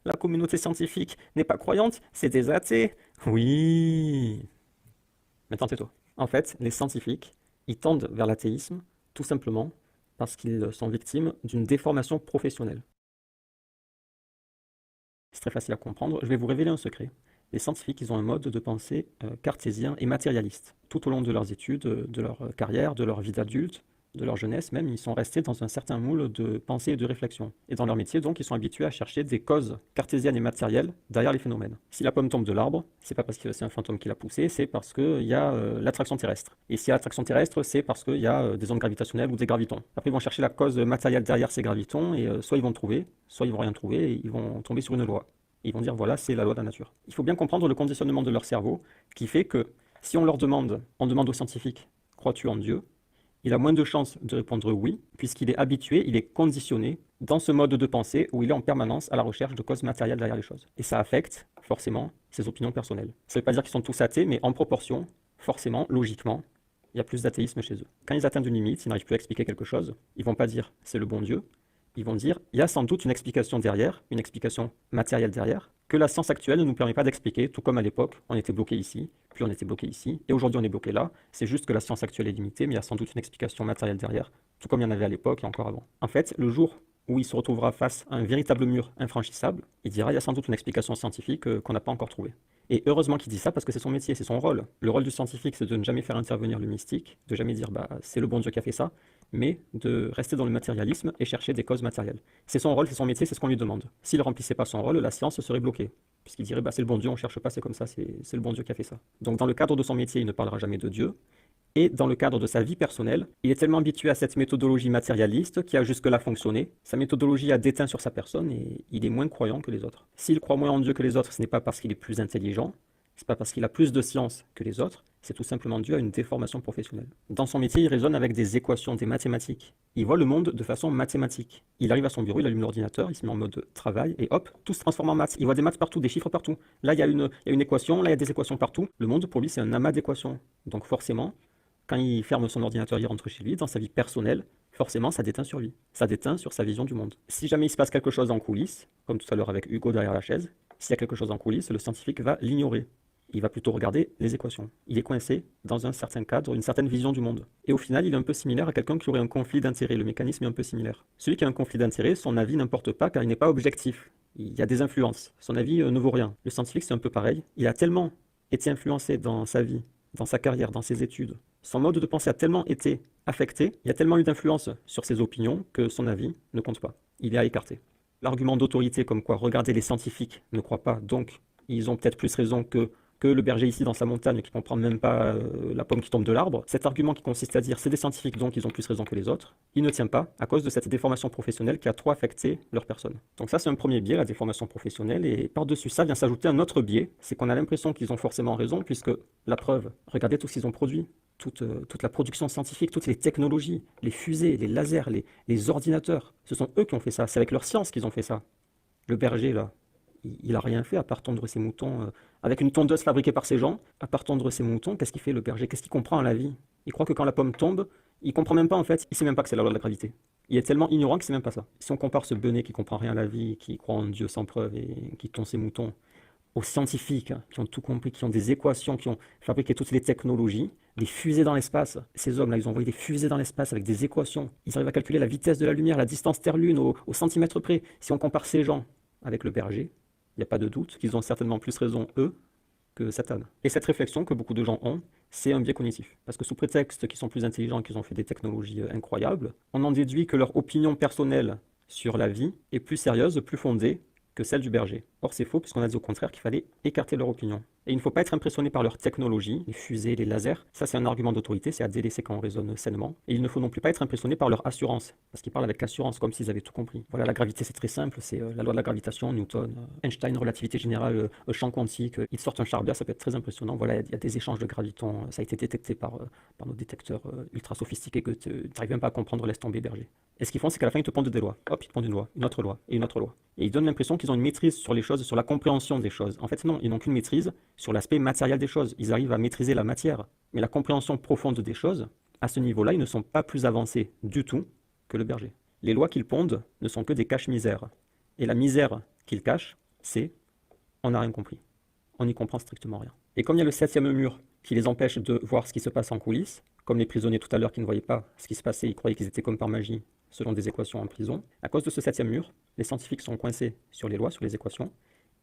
La communauté scientifique n'est pas croyante, c'est des athées. Oui. Maintenant, tais-toi. En fait, les scientifiques, ils tendent vers l'athéisme tout simplement parce qu'ils sont victimes d'une déformation professionnelle. C'est très facile à comprendre. Je vais vous révéler un secret. Les scientifiques, ils ont un mode de pensée cartésien et matérialiste. Tout au long de leurs études, de leur carrière, de leur vie d'adulte, de leur jeunesse même, ils sont restés dans un certain moule de pensée et de réflexion. Et dans leur métier, donc, ils sont habitués à chercher des causes cartésiennes et matérielles derrière les phénomènes. Si la pomme tombe de l'arbre, c'est pas parce que c'est un fantôme qui l'a poussée, c'est parce qu'il y a l'attraction terrestre. Et s'il y a l'attraction terrestre, c'est parce qu'il y a des ondes gravitationnelles ou des gravitons. Après, ils vont chercher la cause matérielle derrière ces gravitons, et soit ils vont le trouver, soit ils vont rien trouver, et ils vont tomber sur une loi. Ils vont dire voilà, c'est la loi de la nature. Il faut bien comprendre le conditionnement de leur cerveau qui fait que si on leur demande, on demande aux scientifiques, crois-tu en Dieu? Il a moins de chances de répondre oui, puisqu'il est habitué, il est conditionné dans ce mode de pensée où il est en permanence à la recherche de causes matérielles derrière les choses. Et ça affecte forcément ses opinions personnelles. Ça ne veut pas dire qu'ils sont tous athées, mais en proportion, forcément, logiquement, il y a plus d'athéisme chez eux. Quand ils atteignent une limite, ils n'arrivent plus à expliquer quelque chose, ils ne vont pas dire c'est le bon Dieu, ils vont dire il y a sans doute une explication derrière, une explication matérielle derrière, que la science actuelle ne nous permet pas d'expliquer, tout comme à l'époque, on était bloqué ici, puis on était bloqué ici, et aujourd'hui on est bloqué là. C'est juste que la science actuelle est limitée, mais il y a sans doute une explication matérielle derrière, tout comme il y en avait à l'époque et encore avant. En fait, le jour où il se retrouvera face à un véritable mur infranchissable, il dira il y a sans doute une explication scientifique qu'on n'a pas encore trouvée. Et heureusement qu'il dit ça parce que c'est son métier, c'est son rôle. Le rôle du scientifique, c'est de ne jamais faire intervenir le mystique, de jamais dire bah c'est le bon Dieu qui a fait ça, mais de rester dans le matérialisme et chercher des causes matérielles. C'est son rôle, c'est son métier, c'est ce qu'on lui demande. S'il ne remplissait pas son rôle, la science serait bloquée. Puisqu'il dirait bah c'est le bon Dieu, on ne cherche pas, c'est comme ça, c'est le bon Dieu qui a fait ça. Donc dans le cadre de son métier, il ne parlera jamais de Dieu. Et dans le cadre de sa vie personnelle, il est tellement habitué à cette méthodologie matérialiste qui a jusque-là fonctionné. Sa méthodologie a déteint sur sa personne et il est moins croyant que les autres. S'il croit moins en Dieu que les autres, ce n'est pas parce qu'il est plus intelligent, c'est pas parce qu'il a plus de science que les autres, c'est tout simplement dû à une déformation professionnelle. Dans son métier, il raisonne avec des équations, des mathématiques. Il voit le monde de façon mathématique. Il arrive à son bureau, il allume l'ordinateur, il se met en mode travail et hop, tout se transforme en maths. Il voit des maths partout, des chiffres partout. Là, il y a une équation, là, il y a des équations partout. Le monde, pour lui, c'est un amas d'équations. Donc forcément, quand il ferme son ordinateur, il rentre chez lui, dans sa vie personnelle, forcément, ça déteint sur lui. Ça déteint sur sa vision du monde. Si jamais il se passe quelque chose en coulisses, comme tout à l'heure avec Hugo derrière la chaise, s'il y a quelque chose en coulisses, le scientifique va l'ignorer. Il va plutôt regarder les équations. Il est coincé dans un certain cadre, une certaine vision du monde. Et au final, il est un peu similaire à quelqu'un qui aurait un conflit d'intérêts. Le mécanisme est un peu similaire. Celui qui a un conflit d'intérêts, son avis n'importe pas car il n'est pas objectif. Il y a des influences. Son avis ne vaut rien. Le scientifique, c'est un peu pareil. Il a tellement été influencé dans sa vie, dans sa carrière, dans ses études. Son mode de pensée a tellement été affecté, il y a tellement eu d'influence sur ses opinions que son avis ne compte pas. Il est à écarter. L'argument d'autorité comme quoi, regardez, les scientifiques ne croient pas, donc ils ont peut-être plus raison que le berger ici dans sa montagne qui ne comprend même pas la pomme qui tombe de l'arbre. Cet argument qui consiste à dire c'est des scientifiques donc ils ont plus raison que les autres, il ne tient pas à cause de cette déformation professionnelle qui a trop affecté leur personne. Donc ça c'est un premier biais, la déformation professionnelle, et par-dessus ça vient s'ajouter un autre biais, c'est qu'on a l'impression qu'ils ont forcément raison puisque la preuve, regardez tout ce qu'ils ont produit. Toute la production scientifique, toutes les technologies, les fusées, les lasers, les ordinateurs, ce sont eux qui ont fait ça, c'est avec leur science qu'ils ont fait ça. Le berger là, il a rien fait à part tondre ses moutons avec une tondeuse fabriquée par ces gens. À part tondre ses moutons, qu'est-ce qu'il fait le berger? Qu'est-ce qu'il comprend à la vie? Il croit que quand la pomme tombe, il comprend même pas en fait, il sait même pas que c'est la loi de la gravité. Il est tellement ignorant que c'est même pas ça. Si on compare ce benet qui comprend rien à la vie, qui croit en Dieu sans preuve et qui tond ses moutons, aux scientifiques qui ont tout compris, qui ont des équations, qui ont fabriqué toutes les technologies, des fusées dans l'espace. Ces hommes-là, ils ont envoyé des fusées dans l'espace avec des équations. Ils arrivent à calculer la vitesse de la lumière, la distance Terre-Lune au centimètre près. Si on compare ces gens avec le berger, il n'y a pas de doute qu'ils ont certainement plus raison, eux, que Satan. Et cette réflexion que beaucoup de gens ont, c'est un biais cognitif. Parce que sous prétexte qu'ils sont plus intelligents, qu'ils ont fait des technologies incroyables, on en déduit que leur opinion personnelle sur la vie est plus sérieuse, plus fondée que celle du berger. Or c'est faux puisqu'on a dit au contraire qu'il fallait écarter leur opinion. Et il ne faut pas être impressionné par leur technologie, les fusées, les lasers. Ça c'est un argument d'autorité, c'est à délaisser quand on raisonne sainement. Et il ne faut non plus pas être impressionné par leur assurance, parce qu'ils parlent avec assurance comme s'ils avaient tout compris. Voilà, la gravité c'est très simple, c'est la loi de la gravitation, Newton, Einstein, relativité générale, champ quantique. Ils sortent un charbia, ça peut être très impressionnant. Voilà, il y a des échanges de gravitons, ça a été détecté par nos détecteurs ultra sophistiqués que tu n'arrives même pas à comprendre, laisse tomber berger. Et ce qu'ils font, c'est qu'à la fin, ils te pondent des lois. Hop, ils te pondent une loi, une autre loi, et une autre loi. Et ils donnent l'impression qu'ils ont une maîtrise sur les choses, sur la compréhension des choses. En fait, non, ils n'ont qu'une maîtrise sur l'aspect matériel des choses. Ils arrivent à maîtriser la matière. Mais la compréhension profonde des choses, à ce niveau-là, ils ne sont pas plus avancés du tout que le berger. Les lois qu'ils pondent ne sont que des caches-misères. Et la misère qu'ils cachent, c'est on n'a rien compris. On n'y comprend strictement rien. Et comme il y a le septième mur qui les empêche de voir ce qui se passe en coulisses, comme les prisonniers tout à l'heure qui ne voyaient pas ce qui se passait, ils croyaient qu'ils étaient comme par magie selon des équations en prison, à cause de ce septième mur, les scientifiques sont coincés sur les lois, sur les équations,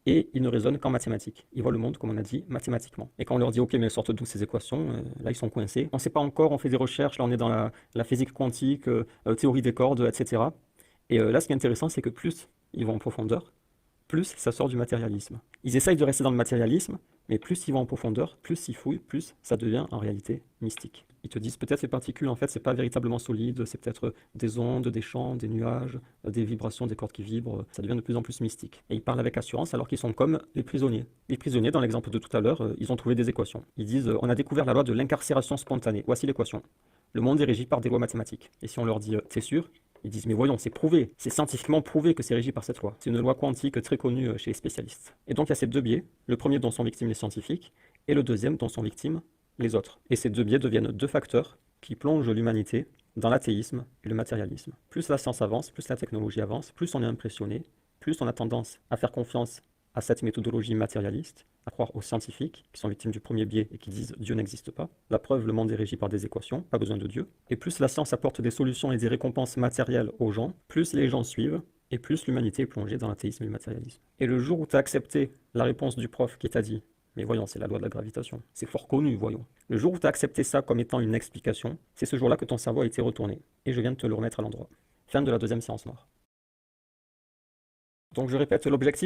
et ils ne raisonnent qu'en mathématiques. Ils voient le monde, comme on a dit, mathématiquement. Et quand on leur dit, ok, mais sortent d'où ces équations, là ils sont coincés. On ne sait pas encore, on fait des recherches, là on est dans la physique quantique, théorie des cordes, etc. Et là ce qui est intéressant, c'est que plus ils vont en profondeur, plus ça sort du matérialisme. Ils essayent de rester dans le matérialisme, mais plus ils vont en profondeur, plus ils fouillent, plus ça devient en réalité mystique. Ils te disent peut-être ces particules, en fait, c'est pas véritablement solide, c'est peut-être des ondes, des champs, des nuages, des vibrations, des cordes qui vibrent, ça devient de plus en plus mystique. Et ils parlent avec assurance alors qu'ils sont comme les prisonniers. Les prisonniers, dans l'exemple de tout à l'heure, ils ont trouvé des équations. Ils disent on a découvert la loi de l'incarcération spontanée, voici l'équation. Le monde est régi par des lois mathématiques. Et si on leur dit t'es sûr? Ils disent mais voyons, c'est prouvé, c'est scientifiquement prouvé que c'est régi par cette loi. C'est une loi quantique très connue chez les spécialistes. Et donc il y a ces deux biais, le premier dont sont victimes les scientifiques, et le deuxième dont sont victimes les autres. Et ces deux biais deviennent deux facteurs qui plongent l'humanité dans l'athéisme et le matérialisme. Plus la science avance, plus la technologie avance, plus on est impressionné, plus on a tendance à faire confiance à cette méthodologie matérialiste, à croire aux scientifiques qui sont victimes du premier biais et qui disent Dieu n'existe pas. La preuve, le monde est régi par des équations, pas besoin de Dieu. Et plus la science apporte des solutions et des récompenses matérielles aux gens, plus les gens suivent et plus l'humanité est plongée dans l'athéisme et le matérialisme. Et le jour où tu as accepté la réponse du prof qui t'a dit mais voyons, c'est la loi de la gravitation, c'est fort connu, voyons. Le jour où tu as accepté ça comme étant une explication, c'est ce jour-là que ton cerveau a été retourné. Et je viens de te le remettre à l'endroit. Fin de la deuxième séance noire. Donc je répète l'objectif.